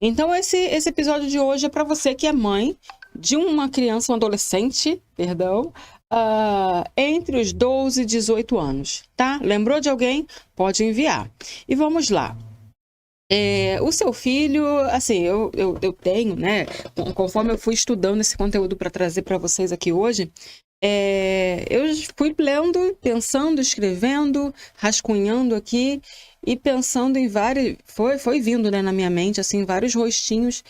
Então, esse episódio de hoje é para você que é mãe de uma criança, um adolescente, perdão, entre os 12 e 18 anos, tá? Lembrou de alguém? Pode enviar. E vamos lá. O seu filho, assim, eu tenho, né? Conforme eu fui estudando esse conteúdo para trazer para vocês aqui hoje, eu fui lendo, pensando, escrevendo, rascunhando aqui e pensando em vários. Foi vindo, né, na minha mente, assim, vários rostinhos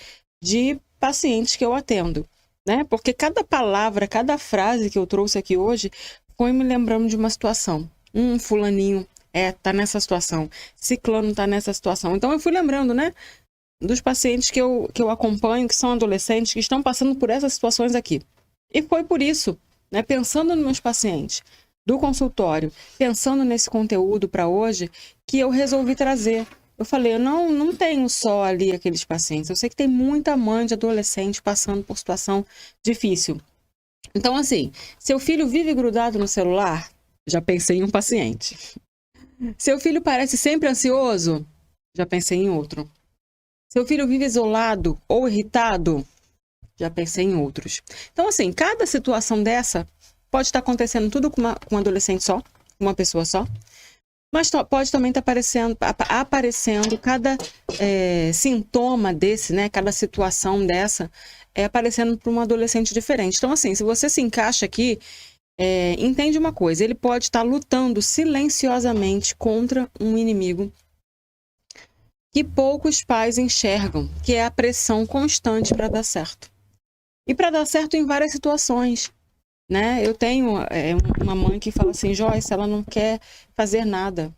de pacientes que eu atendo, né? Porque cada palavra, cada frase que eu trouxe aqui hoje foi me lembrando de uma situação. Fulaninho tá nessa situação, ciclano tá nessa situação. Então eu fui lembrando, né, dos pacientes que eu acompanho, que são adolescentes, que estão passando por essas situações aqui. E foi por isso, né, pensando nos meus pacientes do consultório, pensando nesse conteúdo para hoje, que eu resolvi trazer. Eu falei, eu não tenho só ali aqueles pacientes, eu sei que tem muita mãe de adolescente passando por situação difícil. Então, assim, seu filho vive grudado no celular? Já pensei em um paciente. Seu filho parece sempre ansioso? Já pensei em outro. Seu filho vive isolado ou irritado? Já pensei em outros. Então, assim, cada situação dessa pode estar acontecendo tudo com um adolescente só, uma pessoa só, mas pode também estar aparecendo cada sintoma desse, né? Cada situação dessa aparecendo para um adolescente diferente. Então, assim, se você se encaixa aqui, entende uma coisa, ele pode estar lutando silenciosamente contra um inimigo que poucos pais enxergam, que é a pressão constante para dar certo. E para dar certo em várias situações, né? Eu tenho uma mãe que fala assim, Joyce, ela não quer fazer nada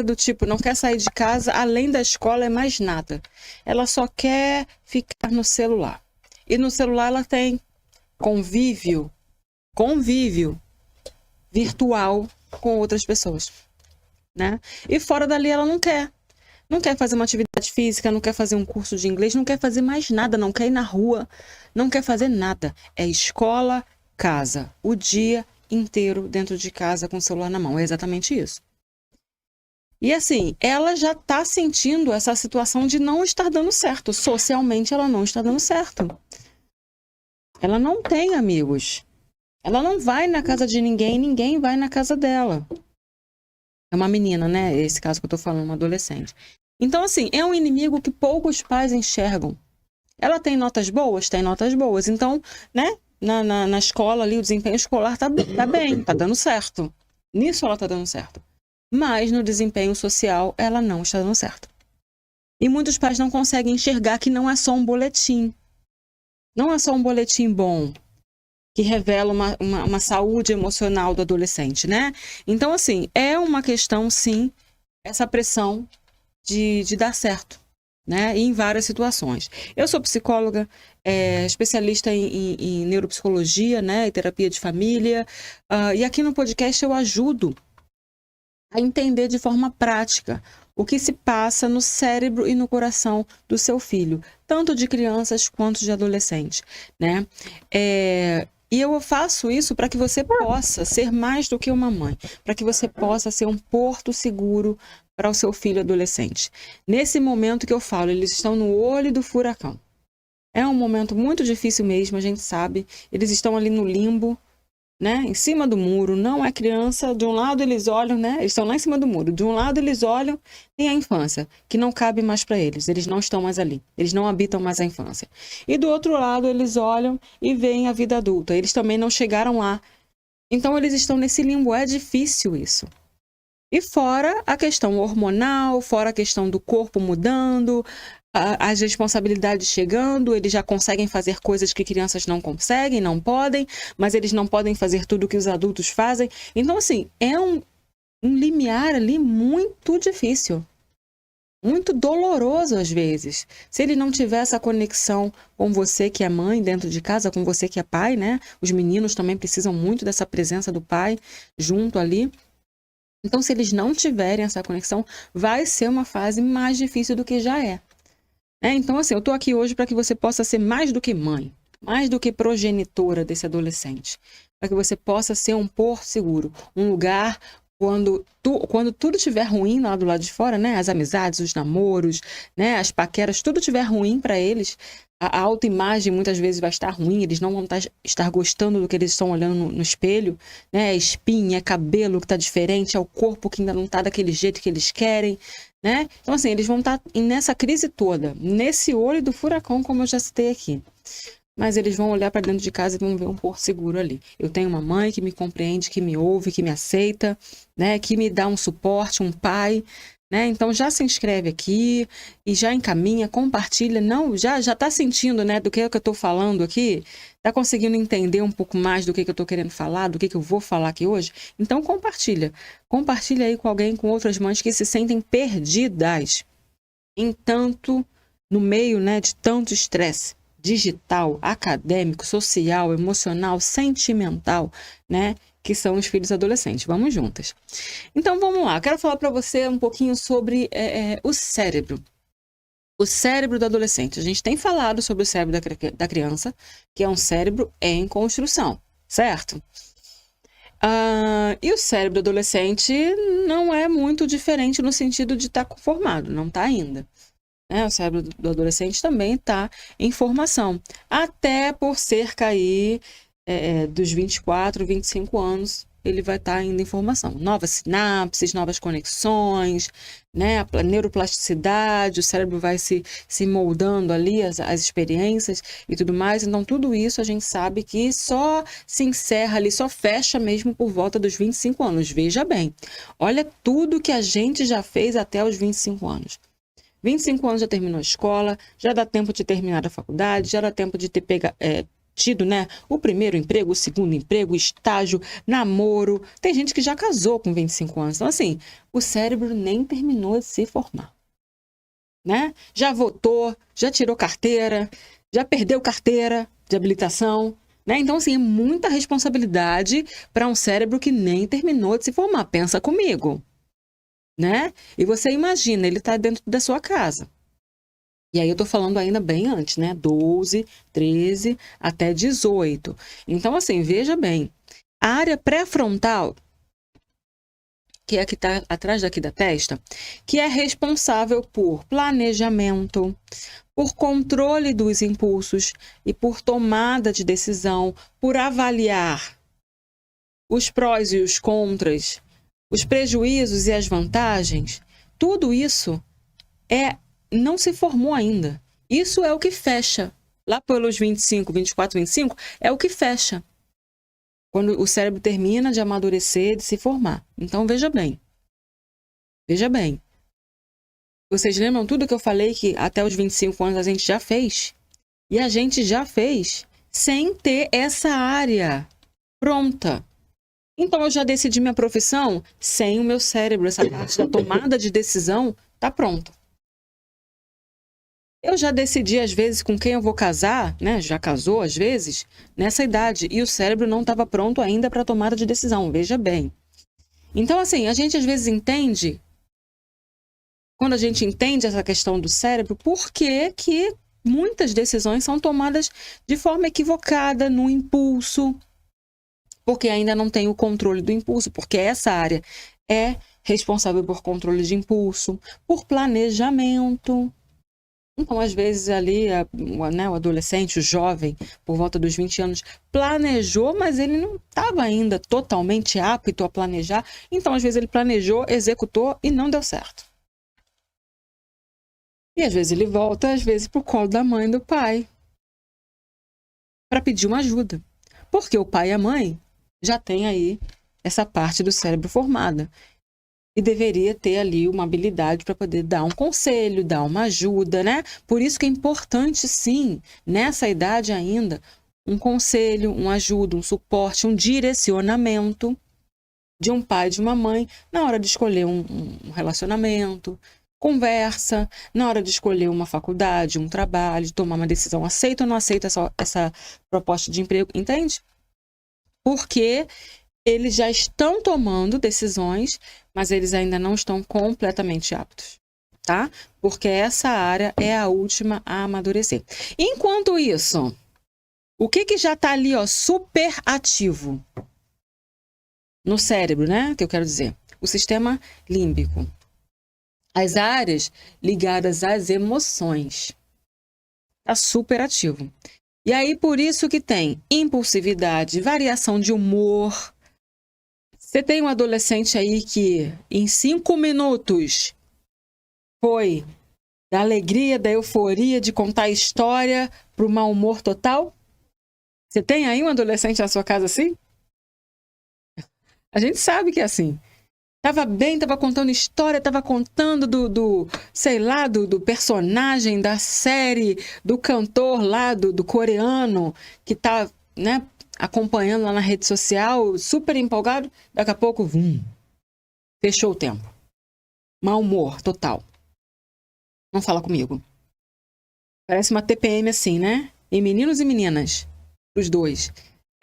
do tipo, não quer sair de casa, além da escola é mais nada. Ela só quer ficar no celular. E no celular ela tem convívio virtual com outras pessoas, né? E fora dali ela não quer. Não quer fazer uma atividade física, não quer fazer um curso de inglês, não quer fazer mais nada, não quer ir na rua, não quer fazer nada. É escola, casa, o dia inteiro dentro de casa com o celular na mão. É exatamente isso. E assim, ela já está sentindo essa situação de não estar dando certo. Socialmente, ela não está dando certo. Ela não tem amigos. Ela não vai na casa de ninguém, ninguém vai na casa dela. É uma menina, né? Esse caso que eu tô falando, uma adolescente. Então, assim, é um inimigo que poucos pais enxergam. Ela tem notas boas? Tem notas boas. Então, né? Na escola ali, o desempenho escolar tá bem, tá dando certo. Nisso ela tá dando certo. Mas no desempenho social, ela não está dando certo. E muitos pais não conseguem enxergar que não é só um boletim. Não é só um boletim bom que revela uma saúde emocional do adolescente, né? Então, assim, é uma questão, sim, essa pressão de dar certo, né? E em várias situações. Eu sou psicóloga, especialista em neuropsicologia, né? E terapia de família. E aqui no podcast eu ajudo a entender de forma prática o que se passa no cérebro e no coração do seu filho, tanto de crianças quanto de adolescentes, né? E eu faço isso para que você possa ser mais do que uma mãe, para que você possa ser um porto seguro para o seu filho adolescente. Nesse momento que eu falo, eles estão no olho do furacão. É um momento muito difícil mesmo, a gente sabe. Eles estão ali no limbo, né? Em cima do muro, não é criança. De um lado eles olham, né? Eles estão lá em cima do muro. De um lado eles olham, tem a infância, que não cabe mais para eles. Eles não estão mais ali. Eles não habitam mais a infância. E do outro lado eles olham e veem a vida adulta. Eles também não chegaram lá. Então eles estão nesse limbo. É difícil isso. E fora a questão hormonal, fora a questão do corpo mudando, as responsabilidades chegando, eles já conseguem fazer coisas que crianças não conseguem, não podem, mas eles não podem fazer tudo que os adultos fazem. Então, assim, é um limiar ali muito difícil, muito doloroso às vezes. Se ele não tiver essa conexão com você que é mãe dentro de casa, com você que é pai, né? Os meninos também precisam muito dessa presença do pai junto ali. Então, se eles não tiverem essa conexão, vai ser uma fase mais difícil do que já é. Então, assim, eu estou aqui hoje para que você possa ser mais do que mãe, mais do que progenitora desse adolescente. Para que você possa ser um porto seguro, um lugar quando tudo estiver ruim lá do lado de fora, né? As amizades, os namoros, né? As paqueras, tudo estiver ruim para eles, a autoimagem muitas vezes vai estar ruim, eles não vão estar gostando do que eles estão olhando no espelho, né? É espinha, é cabelo que está diferente, é o corpo que ainda não está daquele jeito que eles querem, né? Então, assim, eles vão estar nessa crise toda, nesse olho do furacão, como eu já citei aqui. Mas eles vão olhar para dentro de casa e vão ver um porto seguro ali. Eu tenho uma mãe que me compreende, que me ouve, que me aceita, né? Que me dá um suporte, um pai, né? Então já se inscreve aqui e já encaminha, compartilha. Não, já está sentindo, né? Do que é que eu estou falando aqui? Está conseguindo entender um pouco mais do que eu estou querendo falar, do que eu vou falar aqui hoje? Então compartilha. Compartilha aí com alguém, com outras mães que se sentem perdidas no meio, né, de tanto estresse digital, acadêmico, social, emocional, sentimental, né, que são os filhos adolescentes. Vamos juntas. Então, vamos lá. Quero falar para você um pouquinho sobre o cérebro. O cérebro do adolescente. A gente tem falado sobre o cérebro da criança, que é um cérebro em construção, certo? E o cérebro do adolescente não é muito diferente no sentido de estar formado, não está ainda. O cérebro do adolescente também está em formação, até por cerca aí, dos 24, 25 anos, ele vai estar ainda em formação. Novas sinapses, novas conexões, né? A neuroplasticidade, o cérebro vai se moldando ali, as experiências e tudo mais. Então, tudo isso a gente sabe que só se encerra ali, só fecha mesmo por volta dos 25 anos. Veja bem, olha tudo que a gente já fez até os 25 anos. 25 anos já terminou a escola, já dá tempo de terminar a faculdade, já dá tempo de ter tido, né, o primeiro emprego, o segundo emprego, estágio, namoro. Tem gente que já casou com 25 anos. Então, assim, o cérebro nem terminou de se formar, né? Já votou, já tirou carteira, já perdeu carteira de habilitação, né? Então, assim, é muita responsabilidade para um cérebro que nem terminou de se formar. Pensa comigo. Né? E você imagina, ele está dentro da sua casa. E aí eu tô falando ainda bem antes, né? 12, 13 até 18. Então, assim, veja bem. A área pré-frontal, que é a que está atrás daqui da testa, que é responsável por planejamento, por controle dos impulsos e por tomada de decisão, por avaliar os prós e os contras, os prejuízos e as vantagens, tudo isso não se formou ainda. Isso é o que fecha. Lá pelos 25, 24, 25, é o que fecha. Quando o cérebro termina de amadurecer, de se formar. Então, veja bem. Veja bem. Vocês lembram tudo que eu falei que até os 25 anos a gente já fez? E a gente já fez sem ter essa área pronta. Então, eu já decidi minha profissão sem o meu cérebro. Essa parte da tomada de decisão está pronta. Eu já decidi, às vezes, com quem eu vou casar, né? Já casou, às vezes, nessa idade. E o cérebro não estava pronto ainda para a tomada de decisão. Veja bem. Então, assim, a gente às vezes entende, quando a gente entende essa questão do cérebro, por que muitas decisões são tomadas de forma equivocada, no impulso, porque ainda não tem o controle do impulso, porque essa área é responsável por controle de impulso, por planejamento. Então, às vezes, ali, né, o adolescente, o jovem, por volta dos 20 anos, planejou, mas ele não estava ainda totalmente apto a planejar. Então, às vezes, ele planejou, executou e não deu certo. E, às vezes, ele volta, às vezes, para o colo da mãe e do pai, para pedir uma ajuda. Porque o pai e a mãe já têm aí essa parte do cérebro formada. E deveria ter ali uma habilidade para poder dar um conselho, dar uma ajuda, né? Por isso que é importante, sim, nessa idade ainda, um conselho, uma ajuda, um suporte, um direcionamento de um pai e de uma mãe na hora de escolher um relacionamento, conversa, na hora de escolher uma faculdade, um trabalho, de tomar uma decisão, aceita ou não aceita essa proposta de emprego, entende? Porque eles já estão tomando decisões, mas eles ainda não estão completamente aptos, tá? Porque essa área é a última a amadurecer. Enquanto isso, o que já está ali, ó, super ativo no cérebro, né? Que eu quero dizer. o sistema límbico. As áreas ligadas às emoções. Tá super ativo. E aí, por isso que tem impulsividade, variação de humor. Você tem um adolescente aí que em 5 minutos foi da alegria, da euforia de contar a história para o mau humor total? Você tem aí um adolescente na sua casa assim? A gente sabe que é assim. Tava bem, tava contando história, tava contando sei lá, do personagem da série, do cantor lá, do coreano, que tá, né, acompanhando lá na rede social, super empolgado. Daqui a pouco, fechou o tempo. Mau humor total. Não fala comigo. Parece uma TPM assim, né? E meninos e meninas, os dois.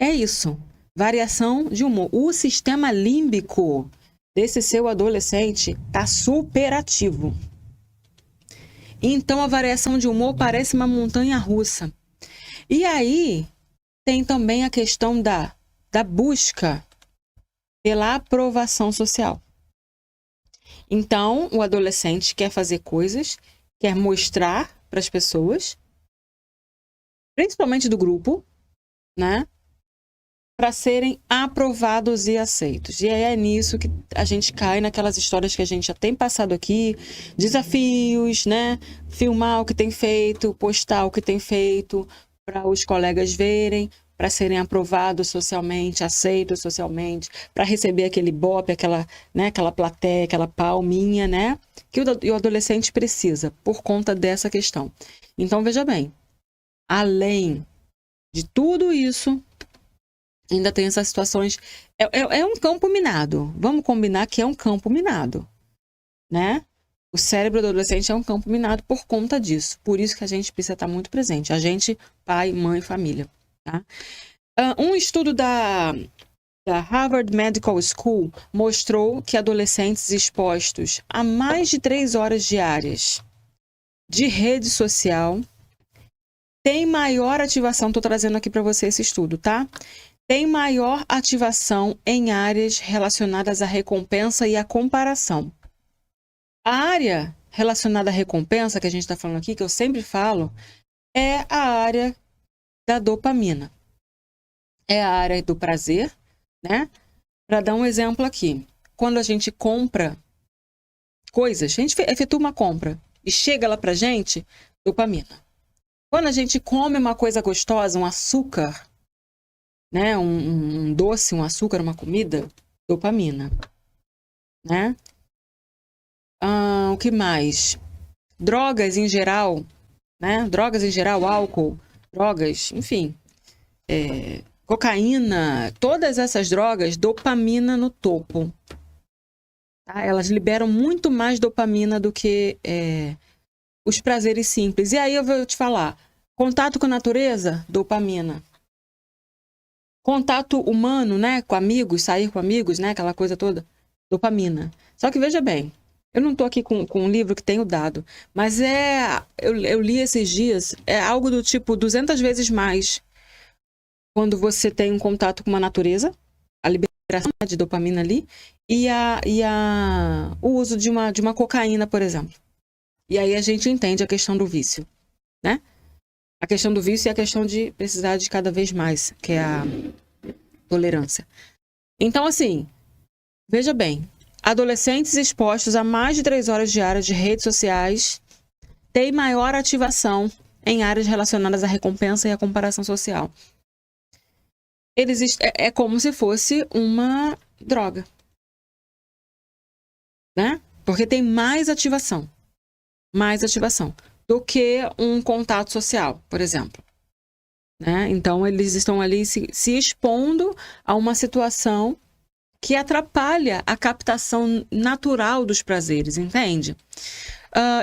É isso. Variação de humor. O sistema límbico desse seu adolescente está super ativo. Então, a variação de humor parece uma montanha russa. E aí, tem também a questão da busca pela aprovação social. Então, o adolescente quer fazer coisas, quer mostrar para as pessoas, principalmente do grupo, né? Para serem aprovados e aceitos. E aí é nisso que a gente cai naquelas histórias que a gente já tem passado aqui, desafios, né? Filmar o que tem feito, postar o que tem feito, para os colegas verem, para serem aprovados socialmente, aceitos socialmente, para receber aquele bope, aquela plateia, aquela palminha, né? Que o adolescente precisa, por conta dessa questão. Então, veja bem, além de tudo isso, ainda tem essas situações. É um campo minado. Vamos combinar que é um campo minado, né? O cérebro do adolescente é um campo minado por conta disso. Por isso que a gente precisa estar muito presente. A gente, pai, mãe, família. Tá? Um estudo da Harvard Medical School mostrou que adolescentes expostos a mais de 3 horas diárias de rede social têm maior ativação. Estou trazendo aqui para você esse estudo, tá? Tem maior ativação em áreas relacionadas à recompensa e à comparação. A área relacionada à recompensa, que a gente está falando aqui, que eu sempre falo, é a área da dopamina. É a área do prazer, né? Para dar um exemplo aqui. Quando a gente compra coisas, a gente efetua uma compra e chega lá pra gente, dopamina. Quando a gente come uma coisa gostosa, um açúcar, né, um doce, um açúcar, uma comida, dopamina, né? O que mais? Drogas em geral, né? Drogas em geral, álcool, drogas, enfim, cocaína, todas essas drogas, dopamina no topo. Tá? Elas liberam muito mais dopamina do que os prazeres simples. E aí eu vou te falar, contato com a natureza, dopamina. Contato humano, né, com amigos, sair com amigos, né, aquela coisa toda, dopamina. Só que veja bem, eu não estou aqui com um livro que tem o dado, mas eu li esses dias, é algo do tipo 200 vezes mais quando você tem um contato com a natureza, a liberação de dopamina ali, e o uso de uma cocaína, por exemplo. E aí a gente entende a questão do vício, né? A questão do vício e a questão de precisar de cada vez mais, que é a tolerância. Então, assim, veja bem, adolescentes expostos a mais de 3 horas diárias de redes sociais têm maior ativação em áreas relacionadas à recompensa e à comparação social. É como se fosse uma droga, né? Porque tem mais ativação do que um contato social, por exemplo. Né? Então, eles estão ali se expondo a uma situação que atrapalha a captação natural dos prazeres, entende?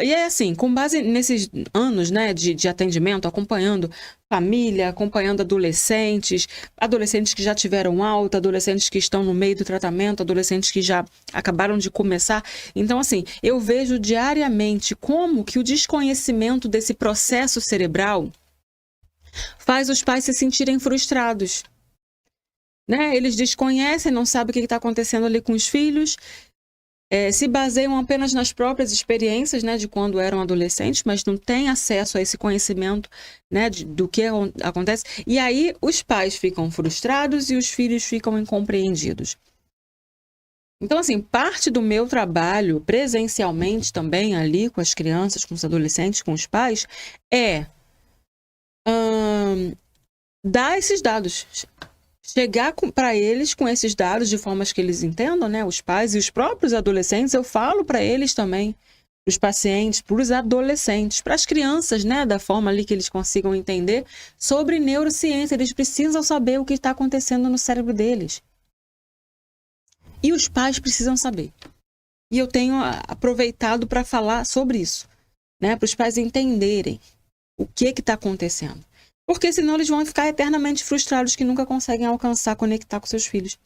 E é assim, com base nesses anos, né, de atendimento, acompanhando família, acompanhando adolescentes que já tiveram alta, adolescentes que estão no meio do tratamento, adolescentes que já acabaram de começar. Então, assim, eu vejo diariamente como que o desconhecimento desse processo cerebral faz os pais se sentirem frustrados. Né? Eles desconhecem, não sabem o que está acontecendo ali com os filhos, se baseiam apenas nas próprias experiências, né, de quando eram adolescentes, mas não têm acesso a esse conhecimento, né, do que acontece. E aí os pais ficam frustrados e os filhos ficam incompreendidos. Então, assim, parte do meu trabalho presencialmente também ali com as crianças, com os adolescentes, com os pais, é dar esses dados. Chegar para eles com esses dados de formas que eles entendam, né? Os pais e os próprios adolescentes, eu falo para eles também, para os pacientes, para os adolescentes, para as crianças, né? Da forma ali que eles consigam entender sobre neurociência. Eles precisam saber o que está acontecendo no cérebro deles. E os pais precisam saber. E eu tenho aproveitado para falar sobre isso, né? Para os pais entenderem o que está acontecendo. Porque senão eles vão ficar eternamente frustrados que nunca conseguem alcançar, conectar com seus filhos.